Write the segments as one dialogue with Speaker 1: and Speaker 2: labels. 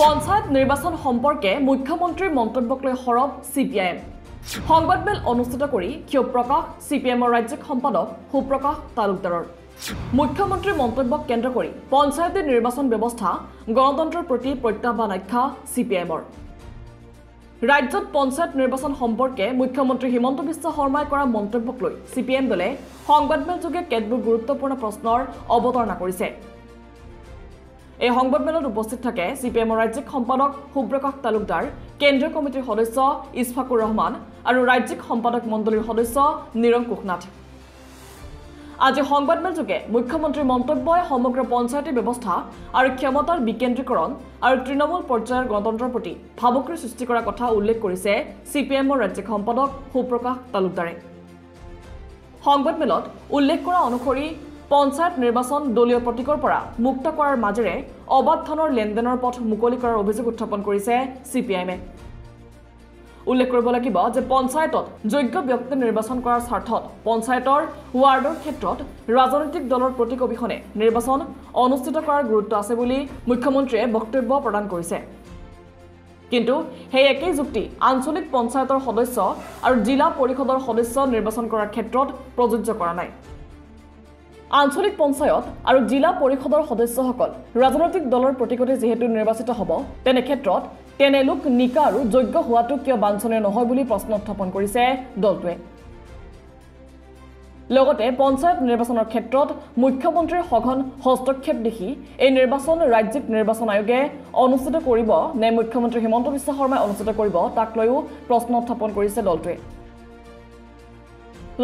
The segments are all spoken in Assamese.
Speaker 1: পঞ্চায়ত নিৰ্বাচন সম্পৰ্কে মুখ্যমন্ত্ৰীৰ মন্তব্যক লৈ সৰব CPIM সংবাদমেল অনুষ্ঠিত কৰি ক্ষোভ প্ৰকাশ CPIMৰ ৰাজ্যিক সম্পাদক সুপ্ৰকাশ তালুকদাৰৰ মুখ্যমন্ত্ৰীৰ মন্তব্যক কেন্দ্ৰ কৰি পঞ্চায়ত নিৰ্বাচন ব্যৱস্থা গণতন্ত্ৰৰ প্ৰতি প্ৰত্যাহ্বান আখ্যা CPIMৰ ৰাজ্যত পঞ্চায়ত নিৰ্বাচন সম্পৰ্কে মুখ্যমন্ত্ৰী হিমন্ত বিশ্ব শৰ্মাই কৰা মন্তব্যক লৈ CPIM দলে সংবাদমেল যোগে কেতবোৰ গুৰুত্বপূৰ্ণ প্ৰশ্নৰ অৱতাৰণা কৰিছে এই সংবাদমেলত উপস্থিত থাকে CPIMৰ ৰাজ্যিক সম্পাদক সুপ্ৰকাশ তালুকদাৰ কেন্দ্ৰীয় কমিটিৰ সদস্য ইছফাকুৰ ৰহমান আৰু ৰাজ্যিক সম্পাদক মণ্ডলীৰ সদস্য নিৰংকুশ নাথ আজি সংবাদমেল যোগে মুখ্যমন্ত্ৰীৰ মন্তব্যই সমগ্ৰ পঞ্চায়তী ব্যৱস্থা আৰু ক্ষমতাৰ বিকেন্দ্ৰীকৰণ আৰু তৃণমূল পৰ্যায়ৰ গণতন্ত্ৰৰ প্ৰতি ভাবুকিৰ সৃষ্টি কৰা কথা উল্লেখ কৰিছে CPIMৰ ৰাজ্যিক সম্পাদক সুপ্ৰকাশ তালুকদাৰে সংবাদমেলত উল্লেখ কৰা অনুসৰি পঞ্চায়ত নিৰ্বাচন দলীয় প্ৰতীকৰ পৰা মুক্ত কৰাৰ মাজেৰে অবাধ ধনৰ লেনদেনৰ পথ মুকলি কৰাৰ অভিযোগ উত্থাপন কৰিছে CPIMে উল্লেখ কৰিব লাগিব যে পঞ্চায়তত যোগ্য ব্যক্তি নিৰ্বাচন কৰাৰ স্বাৰ্থত পঞ্চায়তৰ ৱাৰ্ডৰ ক্ষেত্ৰত ৰাজনৈতিক দলৰ প্ৰতীক অবিহনে নিৰ্বাচন অনুষ্ঠিত কৰাৰ গুৰুত্ব আছে বুলি মুখ্যমন্ত্ৰীয়ে বক্তব্য প্ৰদান কৰিছে কিন্তু সেই একেই যুক্তি আঞ্চলিক পঞ্চায়তৰ সদস্য আৰু জিলা পৰিষদৰ সদস্য নিৰ্বাচন কৰাৰ ক্ষেত্ৰত প্ৰযোজ্য কৰা নাই আঞ্চলিক পঞ্চায়ত আৰু জিলা পৰিষদৰ সদস্যসকল ৰাজনৈতিক দলৰ প্ৰতীকতে যেহেতু নিৰ্বাচিত হ'ব তেনে ক্ষেত্ৰত তেনে লোক নিকা আৰু যোগ্য হোৱাটো কিয় বাঞ্ছনীয় নহয় বুলি প্ৰশ্ন উত্থাপন কৰিছে দলটোৱে লগতে পঞ্চায়ত নিৰ্বাচনৰ ক্ষেত্ৰত মুখ্যমন্ত্ৰীৰ সঘন হস্তক্ষেপ দেখি এই নিৰ্বাচন ৰাজ্যিক নিৰ্বাচন আয়োগে অনুষ্ঠিত কৰিব নে মুখ্যমন্ত্ৰী হিমন্ত বিশ্ব শৰ্মাই অনুষ্ঠিত কৰিব তাক লৈও প্ৰশ্ন উত্থাপন কৰিছে দলটোৱে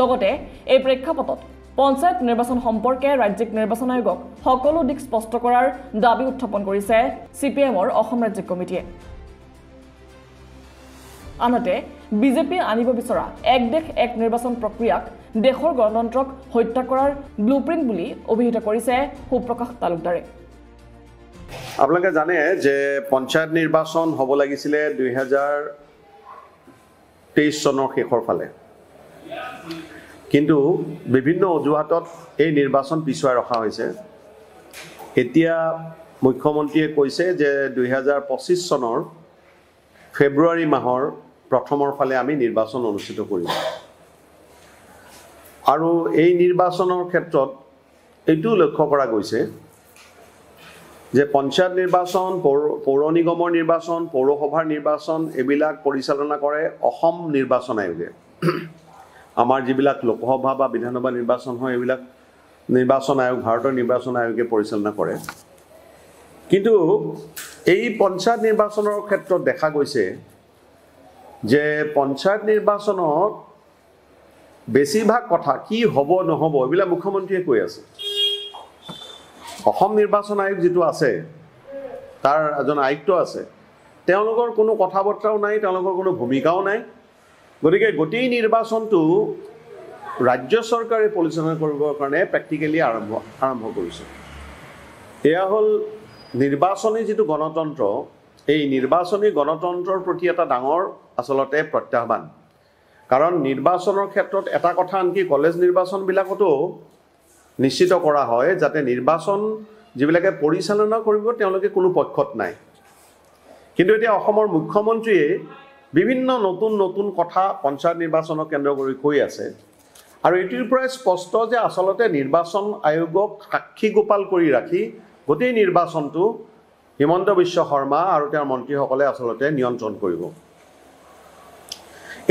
Speaker 1: লগতে এই প্ৰেক্ষাপটত পঞ্চায়ত নিৰ্বাচন সম্পৰ্কে ৰাজ্যিক নিৰ্বাচন আয়োগক সকলো দিক স্পষ্ট কৰাৰ দাবী উত্থাপন কৰিছে CPIMৰ অসম ৰাজ্যিক কমিটিয়ে আনহাতে বিজেপি আনিব বিচৰা এক দেশ এক নিৰ্বাচন প্ৰক্ৰিয়াক দেশৰ গণতন্ত্ৰক হত্যা কৰাৰ ব্লুপ্ৰিণ্ট বুলি অভিহিত কৰিছে সুপ্ৰকাশ তালুকদাৰে
Speaker 2: আপোনালোকে জানে যে পঞ্চায়ত নিৰ্বাচন হ'ব লাগিছিলে 2023 চনৰ শেষৰ ফালে কিন্তু বিভিন্ন অজুহাতত এই নিৰ্বাচন পিছুৱাই ৰখা হৈছে এতিয়া মুখ্যমন্ত্ৰীয়ে কৈছে যে 2025 চনৰ ফেব্ৰুৱাৰী মাহৰ প্ৰথমৰ ফালে আমি নিৰ্বাচন অনুষ্ঠিত কৰিম আৰু এই নিৰ্বাচনৰ ক্ষেত্ৰত এইটো লক্ষ্য কৰা গৈছে যে পঞ্চায়ত নিৰ্বাচন পৌৰ নিগমৰ নিৰ্বাচন পৌৰসভাৰ নিৰ্বাচন এইবিলাক পৰিচালনা কৰে অসম নিৰ্বাচন আয়োগে আমাৰ যিবিলাক লোকসভা বা বিধানসভা নিৰ্বাচন হয় এইবিলাক নিৰ্বাচন আয়োগ ভাৰতৰ নিৰ্বাচন আয়োগে পৰিচালনা কৰে কিন্তু এই পঞ্চায়ত নিৰ্বাচনৰ ক্ষেত্ৰত দেখা গৈছে যে পঞ্চায়ত নিৰ্বাচনত বেছিভাগ কথা কি হ'ব নহ'ব এইবিলাক মুখ্যমন্ত্ৰীয়ে কৈ আছে অসম নিৰ্বাচন আয়োগ যিটো আছে তাৰ এজন আয়ুক্ত আছে তেওঁলোকৰ কোনো কথা বতৰাও নাই তেওঁলোকৰ কোনো ভূমিকাও নাই গতিকে গোটেই নিৰ্বাচনটো ৰাজ্য চৰকাৰে পৰিচালনা কৰিবৰ কাৰণে প্ৰেক্টিকেলি আৰম্ভ কৰিছে এয়া হ'ল নিৰ্বাচনী যিটো গণতন্ত্ৰ এই নিৰ্বাচনী গণতন্ত্ৰৰ প্ৰতি এটা ডাঙৰ আচলতে প্ৰত্যাহ্বান কাৰণ নিৰ্বাচনৰ ক্ষেত্ৰত এটা কথা আনকি কলেজ নিৰ্বাচনবিলাকতো নিশ্চিত কৰা হয় যাতে নিৰ্বাচন যিবিলাকে পৰিচালনা কৰিব তেওঁলোকে কোনো পক্ষত নাই কিন্তু এতিয়া অসমৰ মুখ্যমন্ত্ৰীয়ে বিভিন্ন নতুন নতুন কথা পঞ্চায়ত নিৰ্বাচনক কেন্দ্ৰ কৰি কৈ আছে আৰু এটিৰ পৰাই স্পষ্ট যে আচলতে নিৰ্বাচন আয়োগক সাক্ষী গোপাল কৰি ৰাখি গোটেই নিৰ্বাচনটো হিমন্ত বিশ্ব শৰ্মা আৰু তেওঁৰ মন্ত্ৰীসকলে আচলতে নিয়ন্ত্ৰণ কৰিব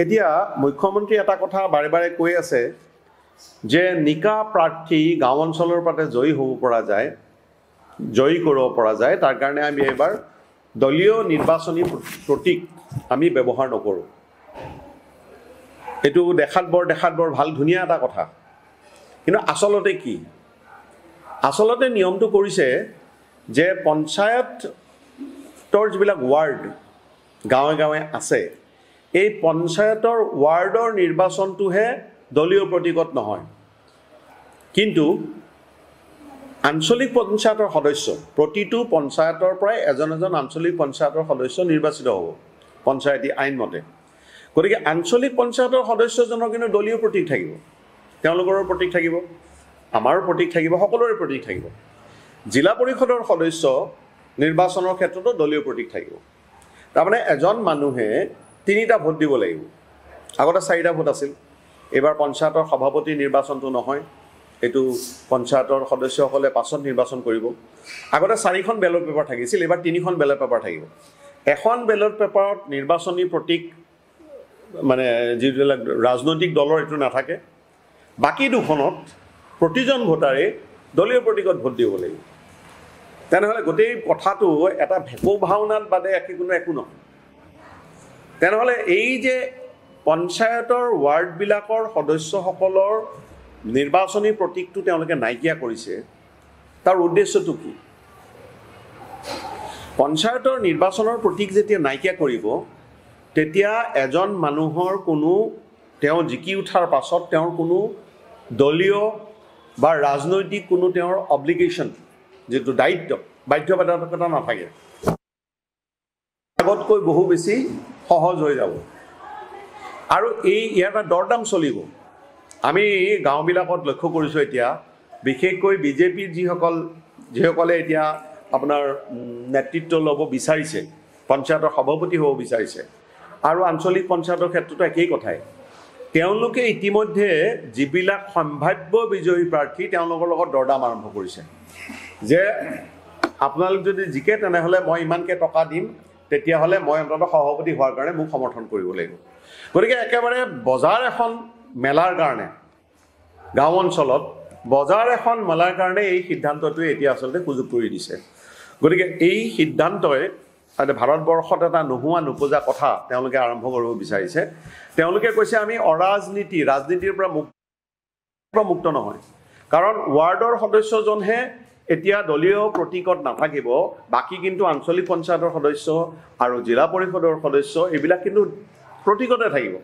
Speaker 2: এতিয়া মুখ্যমন্ত্ৰী এটা কথা বাৰে বাৰে কৈ আছে যে নিকা প্ৰাৰ্থী গাঁও অঞ্চলৰ পৰা জয়ী হ'ব পৰা যায় জয়ী কৰিব পৰা যায় তাৰ কাৰণে আমি এবাৰ দলীয় নিৰ্বাচনী প্ৰতীক আমি ব্যৱহাৰ নকৰোঁ এইটো দেখাত বৰ ভাল ধুনীয়া এটা কথা কিন্তু আচলতে কি আচলতে নিয়মটো কৰিছে যে পঞ্চায়তৰ যিবিলাক ৱাৰ্ড গাঁৱে গাঁৱে আছে এই পঞ্চায়তৰ ৱাৰ্ডৰ নিৰ্বাচনটোহে দলীয় প্ৰতীকত নহয় কিন্তু আঞ্চলিক পঞ্চায়তৰ সদস্য প্ৰতিটো পঞ্চায়তৰ পৰাই এজন আঞ্চলিক পঞ্চায়তৰ সদস্য নিৰ্বাচিত হ'ব পঞ্চায়তী আইন মতে গতিকে আঞ্চলিক পঞ্চায়তৰ সদস্যজনৰ কিন্তু দলীয় প্ৰতীক থাকিব তেওঁলোকৰো প্ৰতীক থাকিব আমাৰো প্ৰতীক থাকিব সকলোৰে প্ৰতীক থাকিব জিলা পৰিষদৰ সদস্য নিৰ্বাচনৰ ক্ষেত্ৰতো দলীয় প্ৰতীক থাকিব তাৰমানে এজন মানুহে 3টা ভোট দিব লাগিব আগতে 4টা ভোট আছিল এবাৰ পঞ্চায়তৰ সভাপতি নিৰ্বাচনটো নহয় এটো পঞ্চায়তৰ সদস্যসকলে পাছত নিৰ্বাচন কৰিব আগতে 4খন বেলট পেপাৰ থাকিছিল এবাৰ 3খন বেলট পেপাৰ থাকিব এখন বেলট পেপাৰত নিৰ্বাচনী প্ৰতীক মানে যিবিলাক ৰাজনৈতিক দলৰ এটো নাথাকে বাকি দুখনত প্ৰতিজন ভোটাৰে দলীয় প্ৰতীকত ভোট দিব লাগিব তেনেহলে গোটেই কথাটো এটা ভেকো ভাওনাত বাদে একো নহয় তেনেহলে এই যে পঞ্চায়তৰ ৱাৰ্ডবিলাকৰ সদস্যসকলৰ নিৰ্বাচনী প্ৰতীকটো তেওঁলোকে নাইকিয়া কৰিছে তাৰ উদ্দেশ্যটো কি পঞ্চায়তৰ নিৰ্বাচনৰ প্ৰতীক যেতিয়া নাইকিয়া কৰিব তেতিয়া এজন মানুহৰ কোনো তেওঁ জিকি উঠাৰ পাছত তেওঁৰ কোনো দলীয় বা ৰাজনৈতিক কোনো তেওঁৰ অব্লিগেশ্যন যেটো দায়িত্ব বাধ্যবাধকতা নাথাকে আগতকৈ বহু বেছি সহজ হৈ যাব আৰু এই ইয়াটা দৰদাম চলিব আমি গাঁওবিলাকত লক্ষ্য কৰিছো এতিয়া বিশেষকৈ বিজেপিৰ যিসকলে এতিয়া আপোনাৰ নেতৃত্ব ল'ব বিচাৰিছে পঞ্চায়তৰ সভাপতি হ'ব বিচাৰিছে আৰু আঞ্চলিক পঞ্চায়তৰ ক্ষেত্ৰতো একেই কথাই তেওঁলোকে ইতিমধ্যে যিবিলাক সম্ভাৱ্য বিজয়ী প্ৰাৰ্থী তেওঁলোকৰ লগত দৰদাম আৰম্ভ কৰিছে যে আপোনালোক যদি জিকে তেনেহলে মই ইমানকে টকা দিম তেতিয়াহলে মই অন্তত সভাপতি হোৱাৰ কাৰণে মোক সমৰ্থন কৰিব লাগিব গতিকে একেবাৰে বজাৰ এখন মেলাৰ কাৰণে গাঁও অঞ্চলত বজাৰ এখন মেলাৰ কাৰণে এই সিদ্ধান্তটোৱে এতিয়া আচলতে সুযোগ কৰি দিছে গতিকে এই সিদ্ধান্তই ভাৰতবৰ্ষত এটা নোহোৱা নোপোজা কথা তেওঁলোকে আৰম্ভ কৰিব বিচাৰিছে তেওঁলোকে কৈছে আমি ৰাজনীতিৰ পৰা মুক্ত নহয় কাৰণ ৱাৰ্ডৰ সদস্যজনহে এতিয়া দলীয় প্ৰতীকত নাথাকিব বাকি কিন্তু আঞ্চলিক পঞ্চায়তৰ সদস্য আৰু জিলা পৰিষদৰ সদস্য এইবিলাক কিন্তু প্ৰতীকতে থাকিব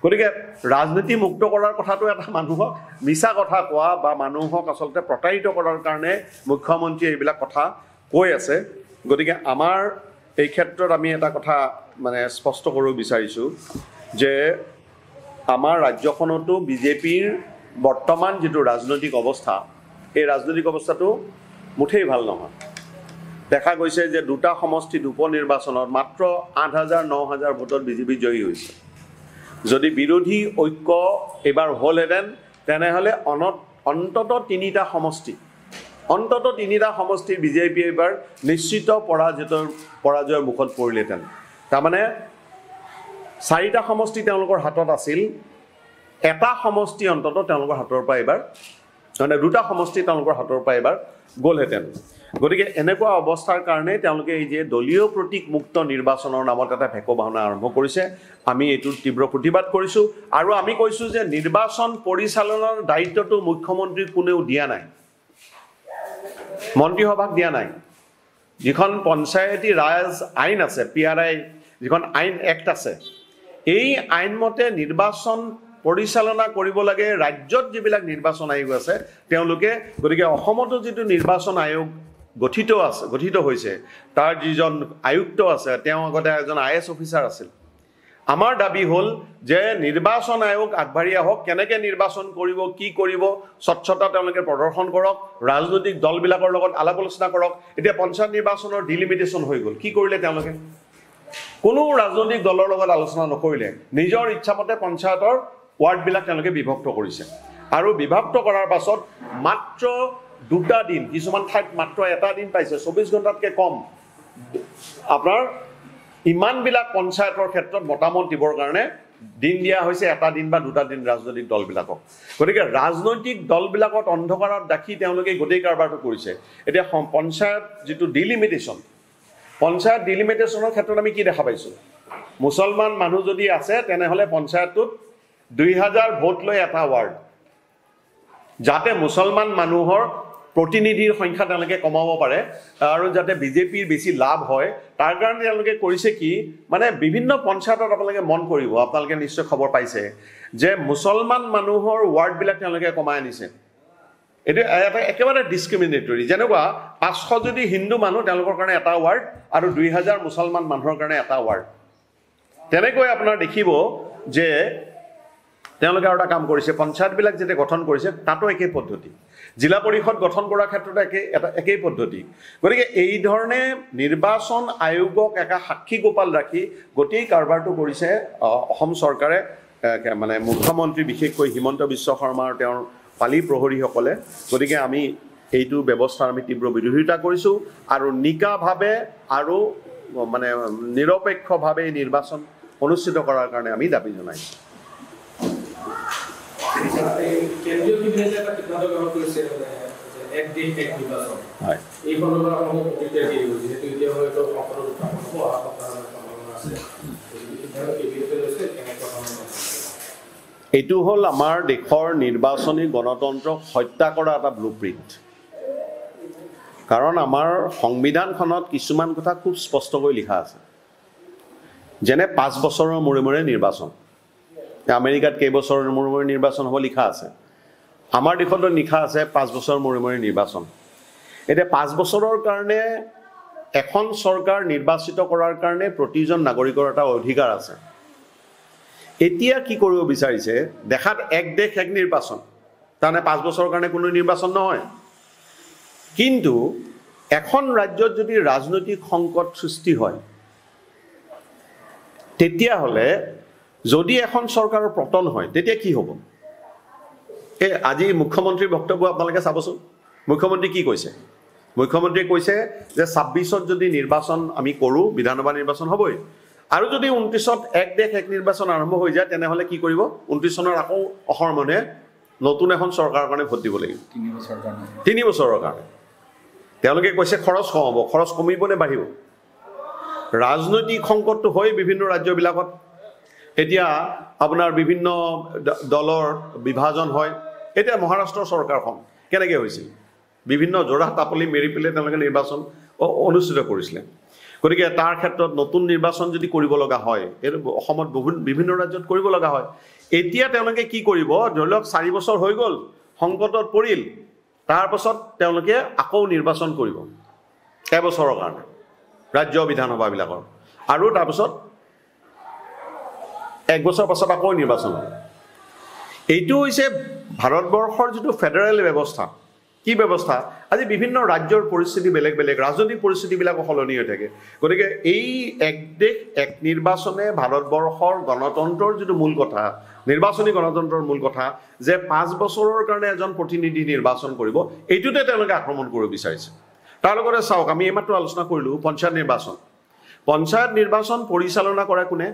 Speaker 2: গতিকে ৰাজনীতি মুক্ত কৰাৰ কথাটো এটা মানুহক মিছা কথা কোৱা বা মানুহক আচলতে প্ৰতাৰিত কৰাৰ কাৰণে মুখ্যমন্ত্ৰীয়ে এইবিলাক কথা কৈ আছে গতিকে আমাৰ এই ক্ষেত্ৰত আমি এটা কথা মানে স্পষ্ট কৰিব বিচাৰিছো যে আমাৰ ৰাজ্যখনতো বিজেপিৰ বৰ্তমান যেটো ৰাজনৈতিক অৱস্থা এই ৰাজনৈতিক অৱস্থাটো মুঠেই ভাল নহয় দেখা গৈছে যে দুটা সমষ্টিত উপনিৰ্বাচনত মাত্ৰ 8,000-9,000 ভোটত বিজেপি জয়ী হৈছে যদি বিৰোধী ঐক্য এবাৰ হলহেঁতেন তেনেহলে অন্তত 3টা সমষ্টি বিজেপি এবাৰ নিশ্চিত পৰাজয়ৰ মুখত পৰিলেহেঁতেন তাৰমানে 4টা সমষ্টি তেওঁলোকৰ হাতত আছিল এটা সমষ্টি অন্তত তেওঁলোকৰ হাতৰ পৰা এবাৰ মানে দুটা সমষ্টি তেওঁলোকৰ হাতৰ পৰা এবাৰ গলহেঁতেন গতিকে এনেকুৱা অৱস্থাৰ কাৰণে তেওঁলোকে এই যে দলীয় প্ৰতীক মুক্ত নিৰ্বাচনৰ নামত এটা ভেকো ভাওনা আৰম্ভ কৰিছে আমি এইটো তীব্ৰ প্ৰতিবাদ কৰিছো আৰু আমি কৈছো যে নিৰ্বাচন পৰিচালনাৰ দায়িত্বটো মুখ্যমন্ত্ৰীক কোনেও দিয়া নাই মন্ত্ৰীসভাক দিয়া নাই যিখন পঞ্চায়তী ৰাজ আইন আছে PRI যিখন আইন এক্ট আছে এই আইন মতে নিৰ্বাচন পৰিচালনা কৰিব লাগে ৰাজ্যত যিবিলাক নিৰ্বাচন আয়োগ আছে তেওঁলোকে গতিকে অসমতো যেটো নিৰ্বাচন আয়োগ গঠিত হৈছে তাৰ যিজন আয়ুক্ত আছে তেওঁ আগতে এজন IAS অফিচাৰ আছিল আমাৰ দাবী হল যে নিৰ্বাচন আয়োগ আগবাঢ়ি আহক কেনেকৈ নিৰ্বাচন কৰিব কি কৰিব স্বচ্ছতা তেওঁলোকে প্ৰদৰ্শন কৰক ৰাজনৈতিক দলবিলাকৰ লগত আলাপ আলোচনা কৰক এতিয়া পঞ্চায়ত নিৰ্বাচনৰ ডিলিমিটেশন হৈ গল কি কৰিলে তেওঁলোকে কোনো ৰাজনৈতিক দলৰ লগত আলোচনা নকৰিলে নিজৰ ইচ্ছামতে পঞ্চায়তৰ ৱাৰ্ডবিলাক তেওঁলোকে বিভক্ত কৰিছে আৰু বিভক্ত কৰাৰ পাছত মাত্ৰ 2টা দিন কিছুমান ঠাইত মাত্ৰ 1টা দিন পাইছে 24 ঘণ্টাতকৈ কম আপোনাৰ ইমানবিলাক পঞ্চায়তৰ ক্ষেত্ৰত মতামত দিবৰ কাৰণে দিন দিয়া হৈছে 1টা দিন বা 2টা দিন ৰাজনৈতিক দলবিলাকক গতিকে ৰাজনৈতিক দলবিলাকত অন্ধকাৰত দেখি তেওঁলোকে গোটেই কাৰবাৰটো কৰিছে এতিয়া পঞ্চায়ত যেটো ডিলিমিটেশনৰ ক্ষেত্ৰত আমি কি দেখা পাইছো মুছলমান মানুহ যদি আছে তেনেহলে পঞ্চায়তটোত 2000 ভোট লৈ এটা ৱাৰ্ড যাতে মুছলমান মানুহৰ প্ৰতিনিধিৰ সংখ্যা তেওঁলোকে কমাব পাৰে আৰু যাতে বিজেপিৰ বেছি লাভ হয় তাৰ কাৰণে তেওঁলোকে কৰিছে কি মানে বিভিন্ন পঞ্চায়তত আপোনালোকে মন কৰিব আপোনালোকে নিশ্চয় খবৰ পাইছে যে মুছলমান মানুহৰ ৱাৰ্ডবিলাক তেওঁলোকে কমাই আনিছে এটো একেবাৰে ডিসক্ৰিমিনেটৰি যেনেকুৱা 500 যদি হিন্দু মানুহ তেওঁলোকৰ কাৰণে এটা ৱাৰ্ড আৰু 2000 মুছলমান মানুহৰ কাৰণে এটা ৱাৰ্ড তেনেকৈ আপোনাৰ দেখিব যে তেওঁলোকে আৰু এটা কাম কৰিছে, পঞ্চায়তবিলাক যেতিয়া গঠন কৰিছে তাতো একেই পদ্ধতি, জিলা পৰিষদ গঠন কৰাৰ ক্ষেত্ৰতো একেই পদ্ধতি। গতিকে এই ধৰণে নিৰ্বাচন আয়োগক একা সাক্ষী গোপাল ৰাখি গোটেই কাৰবাৰটো কৰিছে অসম চৰকাৰে, মানে মুখ্যমন্ত্ৰী বিশেষকৈ হিমন্ত বিশ্ব শৰ্মা আৰু তেওঁৰ পালি প্ৰহৰীসকলে। গতিকে আমি এইটো ব্যৱস্থাৰ আমি তীব্ৰ বিৰোধিতা কৰিছোঁ আৰু নিকাভাৱে আৰু মানে নিৰপেক্ষভাৱে নিৰ্বাচন অনুষ্ঠিত কৰাৰ কাৰণে আমি দাবী জনাইছোঁ। এইটো হ'ল আমাৰ দেশৰ নিৰ্বাচনী গণতন্ত্ৰক হত্যা কৰা এটা ব্লুপ্ৰিণ্ট। কাৰণ আমাৰ সংবিধানখনত কিছুমান কথা খুব স্পষ্টকৈ লিখা আছে, যেনে 5 বছৰৰ মূৰে মূৰে নিৰ্বাচন। আমেৰিকাত কেইবছৰৰ মূৰে মূৰে নিৰ্বাচন হ'ব লিখা আছে, আমাৰ দেশতো লিখা আছে 5 বছৰৰ মূৰে মূৰে নিৰ্বাচন। এতিয়া 5 বছৰৰ কাৰণে এখন চৰকাৰ নিৰ্বাচিত কৰাৰ কাৰণে প্ৰতিজন নাগৰিকৰ এটা অধিকাৰ আছে। এতিয়া কি কৰিব বিচাৰিছে, দেখাত এক দেশ এক নিৰ্বাচন, তাৰমানে 5 বছৰৰ কাৰণে কোনো নিৰ্বাচন নহয়। কিন্তু এখন ৰাজ্যত যদি ৰাজনৈতিক সংকট সৃষ্টি হয়, তেতিয়াহ'লে যদি এখন চৰকাৰৰ পতন হয় তেতিয়া কি হ'ব? এই আজি মুখ্যমন্ত্ৰীৰ বক্তব্য আপোনালোকে চাবচোন, মুখ্যমন্ত্ৰী কি কৈছে? মুখ্যমন্ত্ৰীয়ে কৈছে যে 26ত যদি নিৰ্বাচন আমি কৰোঁ, বিধানসভা নিৰ্বাচন হ'বই, আৰু যদি 29ত এক দেশ এক নিৰ্বাচন আৰম্ভ হৈ যায় তেনেহ'লে কি কৰিব? 29 চনৰ আকৌ অসমৰ মানুহে নতুন এখন চৰকাৰৰ কাৰণে ভোট দিব লাগিব, 3 বছৰৰ কাৰণে। তেওঁলোকে কৈছে খৰচ কম হ'ব, খৰচ কমিব নে বাঢ়িব? ৰাজনৈতিক সংকটটো হয় বিভিন্ন ৰাজ্যবিলাকত। এতিয়া আপোনাৰ বিভিন্ন দলৰ বিভাজন হয়। এতিয়া মহাৰাষ্ট্ৰৰ চৰকাৰখন কেনেকৈ হৈছিল? বিভিন্ন জোৰা তাপলি মেৰি পেলাই তেওঁলোকে নিৰ্বাচন অনুষ্ঠিত কৰিছিলে। গতিকে তাৰ ক্ষেত্ৰত নতুন নিৰ্বাচন যদি কৰিব লগা হয়, এইটো অসমত বিভিন্ন ৰাজ্যত কৰিব লগা হয়। এতিয়া তেওঁলোকে কি কৰিব? ধৰি লওক 4 বছৰ হৈ গ'ল, সংকটত পৰিল, তাৰপাছত তেওঁলোকে আকৌ নিৰ্বাচন কৰিব এবছৰৰ কাৰণে ৰাজ্য বিধানসভাবিলাকৰ, আৰু তাৰপিছত 1 বছৰ পাছত আকৌ নিৰ্বাচন হ'ব। এইটো হৈছে ভাৰতবৰ্ষৰ যিটো ফেডাৰেল ব্যৱস্থা। কি ব্যৱস্থা? আজি বিভিন্ন ৰাজ্যৰ পৰিস্থিতি বেলেগ বেলেগ, ৰাজনৈতিক পৰিস্থিতিবিলাকো সলনি হৈ থাকে। গতিকে এই এক দেশ এক নিৰ্বাচনে ভাৰতবৰ্ষৰ গণতন্ত্ৰৰ যিটো মূল কথা, নিৰ্বাচনী গণতন্ত্ৰৰ মূল কথা, যে 5 বছৰৰ কাৰণে এজন প্ৰতিনিধি নিৰ্বাচন কৰিব, এইটোতে তেওঁলোকে আক্ৰমণ কৰিব বিচাৰিছে। তাৰ লগতে চাওক, আমি এইমাত্ৰ আলোচনা কৰিলোঁ পঞ্চায়ত নিৰ্বাচন। পঞ্চায়ত নিৰ্বাচন পৰিচালনা কৰে কোনে?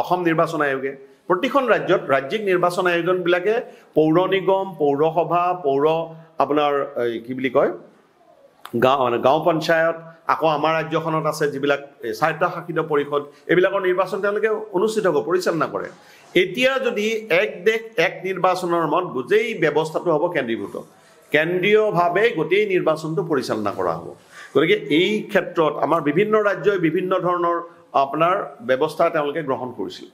Speaker 2: অসম নিৰ্বাচন আয়োগে। প্ৰতিখন ৰাজ্যত ৰাজ্যিক নিৰ্বাচন আয়োগবিলাকে পৌৰ নিগম, পৌৰসভা, আপোনাৰ কি বুলি কয়, গাঁও পঞ্চায়ত, আকৌ আমাৰ ৰাজ্যখনত আছে যিবিলাক স্বায়ত্তশাসিত পৰিষদ, এইবিলাকৰ নিৰ্বাচন তেওঁলোকে অনুষ্ঠিত কৰিব, পৰিচালনা কৰে। এতিয়া যদি এক দেশ এক নিৰ্বাচনৰ মত গোটেই ব্যৱস্থাটো হ'ব কেন্দ্ৰীভূত, কেন্দ্ৰীয়ভাৱে গোটেই নিৰ্বাচনটো পৰিচালনা কৰা হ'ব। গতিকে এই ক্ষেত্ৰত আমাৰ বিভিন্ন ৰাজ্যই বিভিন্ন ধৰণৰ আপোনাৰ ব্যৱস্থা তেওঁলোকে গ্ৰহণ কৰিছিল।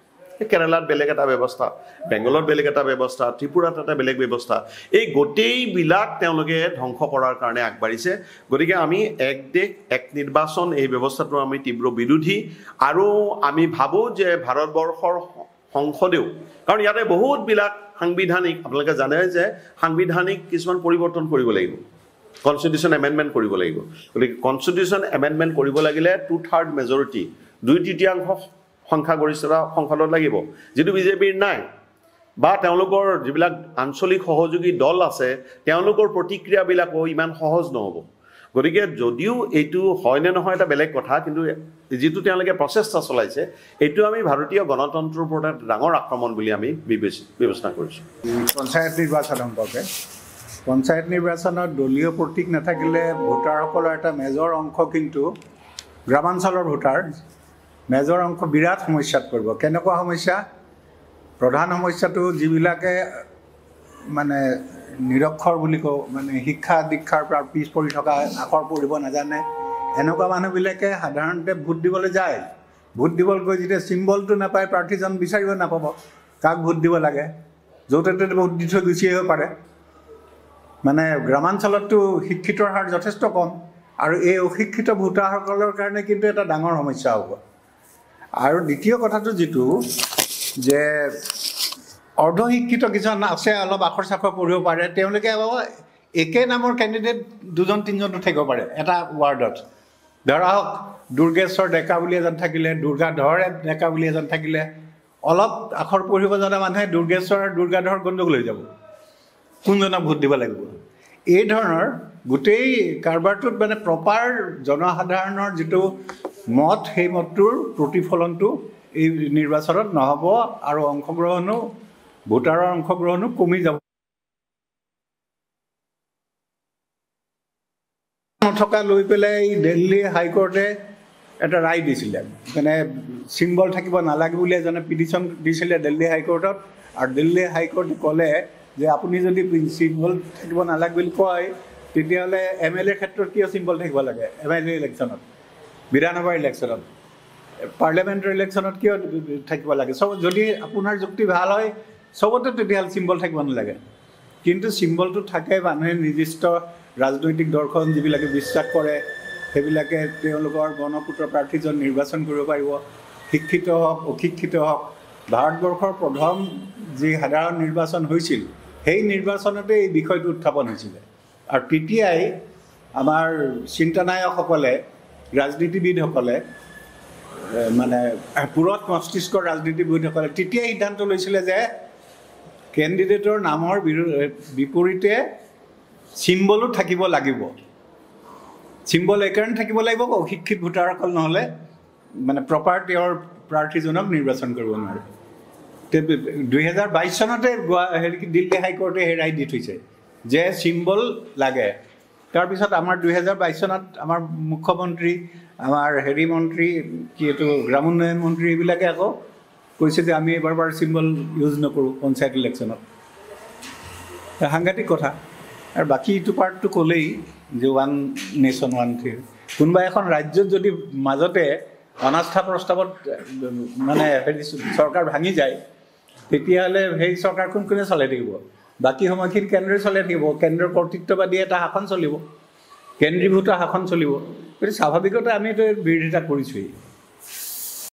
Speaker 2: কেৰালাত বেলেগ এটা ব্যৱস্থা, বেংগলত বেলেগ এটা ব্যৱস্থা, ত্ৰিপুৰাত এটা বেলেগ ব্যৱস্থা। এই গোটেইবিলাক তেওঁলোকে ধ্বংস কৰাৰ কাৰণে আগবাঢ়িছে। গতিকে আমি এক দেশ এক নিৰ্বাচন এই ব্যৱস্থাটো আমি তীব্ৰ বিৰোধী, আৰু আমি ভাবোঁ যে ভাৰতবৰ্ষৰ সংসদেও, কাৰণ ইয়াতে বহুতবিলাক সাংবিধানিক, আপোনালোকে জানে যে সাংবিধানিক কিছুমান পৰিৱৰ্তন কৰিব লাগিব, কনষ্টিটিউশ্যন এমেণ্ডমেণ্ট কৰিব লাগিব। গতিকে কনষ্টিটিউশ্যন এমেণ্ডমেণ্ট কৰিব লাগিলে 2/3 মেজৰিটি, 2/3 সংখ্যাগৰিষ্ঠতা সংসদত লাগিব, যিটো বিজেপিৰ নাই, বা তেওঁলোকৰ যিবিলাক আঞ্চলিক সহযোগী দল আছে তেওঁলোকৰ প্ৰতিক্ৰিয়াবিলাকো ইমান সহজ নহ'ব। গতিকে যদিও এইটো হয় নে নহয় এটা বেলেগ কথা, কিন্তু যিটো তেওঁলোকে প্ৰচেষ্টা চলাইছে এইটো আমি ভাৰতীয় গণতন্ত্ৰৰ ওপৰত এটা ডাঙৰ আক্ৰমণ বুলি আমি বিবেচনা কৰিছোঁ।
Speaker 3: পঞ্চায়ত নিৰ্বাচন সম্পৰ্কে, পঞ্চায়ত নিৰ্বাচনত দলীয় প্ৰতীক নাথাকিলে ভোটাৰসকলৰ এটা মেজৰ অংশ, কিন্তু গ্ৰামাঞ্চলৰ ভোটাৰ মেজৰ অংশ বিৰাট সমস্যাত পৰিব। কেনেকুৱা সমস্যা? প্ৰধান সমস্যাটো যিবিলাকে মানে নিৰক্ষৰ বুলি কওঁ, মানে শিক্ষা দীক্ষাৰ পৰা পিছ পৰি থকা, আখৰ পঢ়িব নাজানে, এনেকুৱা মানুহবিলাকে সাধাৰণতে ভোট দিবলৈ যায়। ভোট দিবলৈ গৈ যেতিয়া চিম্বলটো নাপায়, প্ৰাৰ্থীজন বিচাৰিব নাপাব কাক ভোট দিব লাগে, য'তে ত'তে ভোট দি থৈ গুচি আহিব পাৰে। মানে গ্ৰামাঞ্চলততো শিক্ষিতৰ হাৰ যথেষ্ট কম, আৰু এই অশিক্ষিত ভোটাৰসকলৰ কাৰণে কিন্তু এটা ডাঙৰ সমস্যা হ'ব। আৰু দ্বিতীয় কথাটো যিটো যে অৰ্ধশিক্ষিত কিছুমান আছে, অলপ আখৰ চাখৰ পঢ়িব পাৰে, তেওঁলোকে একে নামৰ কেণ্ডিডেট 2-3জনো থাকিব পাৰে এটা ৱাৰ্ডত। ধৰা হওক দুৰ্গেশ্বৰ ডেকা বুলি এজন থাকিলে, দুৰ্গাধৰ ডেকা বুলি এজন থাকিলে, অলপ আখৰ পঢ়িব জনা মানুহে দুৰ্গেশ্বৰ আৰু দুৰ্গাধৰ গণ্ডগোল হৈ যাব, কোনজনক ভোট দিব লাগিব। এই ধৰণৰ গোটেই কাৰবাৰটোত মানে প্ৰপাৰ জনসাধাৰণৰ যিটো মত, সেই মতটোৰ প্ৰতিফলনটো এই নিৰ্বাচনত নহ'ব আৰু অংশগ্ৰহণো, ভোটাৰৰ অংশগ্ৰহণো কমি যাব। নথকা লৈ পেলাই দিল্লী হাইকোৰ্টে এটা ৰায় দিছিলে, মানে চিম্বল থাকিব নালাগে বুলি এজনে পিটিশ্যন দিছিলে দিল্লী হাইকোৰ্টত, আৰু দিল্লী হাইকোৰ্টে ক'লে যে আপুনি যদি চিম্বল থাকিব নালাগে বুলি কয়, তেতিয়াহ'লে MLA ক্ষেত্ৰত কিয় চিম্বল থাকিব লাগে? MLA ইলেকশ্যনত, বিধানসভাৰ ইলেকশ্যনত, পাৰ্লিয়ামেণ্টৰ ইলেকশ্যনত কিয় থাকিব লাগে? চব যদি আপোনাৰ যুক্তি ভাল হয় চবতে তেতিয়াহ'লে চিম্বল থাকিব নালাগে। কিন্তু চিম্বলটো থাকে, মানুহে নিৰ্দিষ্ট ৰাজনৈতিক দৰ্শন যিবিলাকে বিশ্বাস কৰে সেইবিলাকে তেওঁলোকৰ গণপুত্ৰ প্ৰাৰ্থীজন নিৰ্বাচন কৰিব পাৰিব, শিক্ষিত হওক অশিক্ষিত হওক। ভাৰতবৰ্ষৰ প্ৰথম যি সাধাৰণ নিৰ্বাচন হৈছিল সেই নিৰ্বাচনতে এই বিষয়টো উত্থাপন হৈছিলে, আৰু তেতিয়াই আমাৰ চিন্তানায়কসকলে, ৰাজনীতিবিদসকলে, মানে পুৰঠ মস্তিষ্কৰ ৰাজনীতিবিদসকলে তেতিয়াই সিদ্ধান্ত লৈছিলে যে কেণ্ডিডেটৰ নামৰ বিপৰীতে চিম্বলো থাকিব লাগিব। চিম্বল এইকাৰণে থাকিব লাগিব, অশিক্ষিত ভোটাৰসকল নহ'লে মানে প্ৰপাৰ তেওঁৰ প্ৰাৰ্থীজনক নিৰ্বাচন কৰিব নোৱাৰে। 2022 চনতে দিল্লী হাইকোৰ্টে হেৰাই দি থৈছে যে চিম্বল লাগে। তাৰপিছত আমাৰ 2022 চনত আমাৰ মুখ্যমন্ত্ৰী, আমাৰ মন্ত্ৰী, কি এইটো গ্ৰামোন্নয়ন মন্ত্ৰী, এইবিলাকে আকৌ কৈছে যে আমি এবাৰ চিম্বল ইউজ নকৰোঁ পঞ্চায়ত ইলেকশ্যনত। সাংঘাতিক কথা। আৰু বাকী ইটো পাৰ্টটো ক'লেই যে 1 নেশ্যন 1 থিয়ৰী। কোনোবা এখন ৰাজ্যত যদি মাজতে অনাস্থা প্ৰস্তাৱত মানে চৰকাৰ ভাঙি যায়, তেতিয়াহ'লে সেই চৰকাৰখন কোনে চলাই থাকিব? বাকী সময়খিনি কেন্দ্ৰই চলাই থাকিব, কেন্দ্ৰৰ কৰ্তৃত্ববাদী এটা শাসন চলিব, কেন্দ্ৰীভূত শাসন চলিব। গতিকে স্বাভাৱিকতে আমিতো বিৰোধিতা কৰিছোঁৱেই।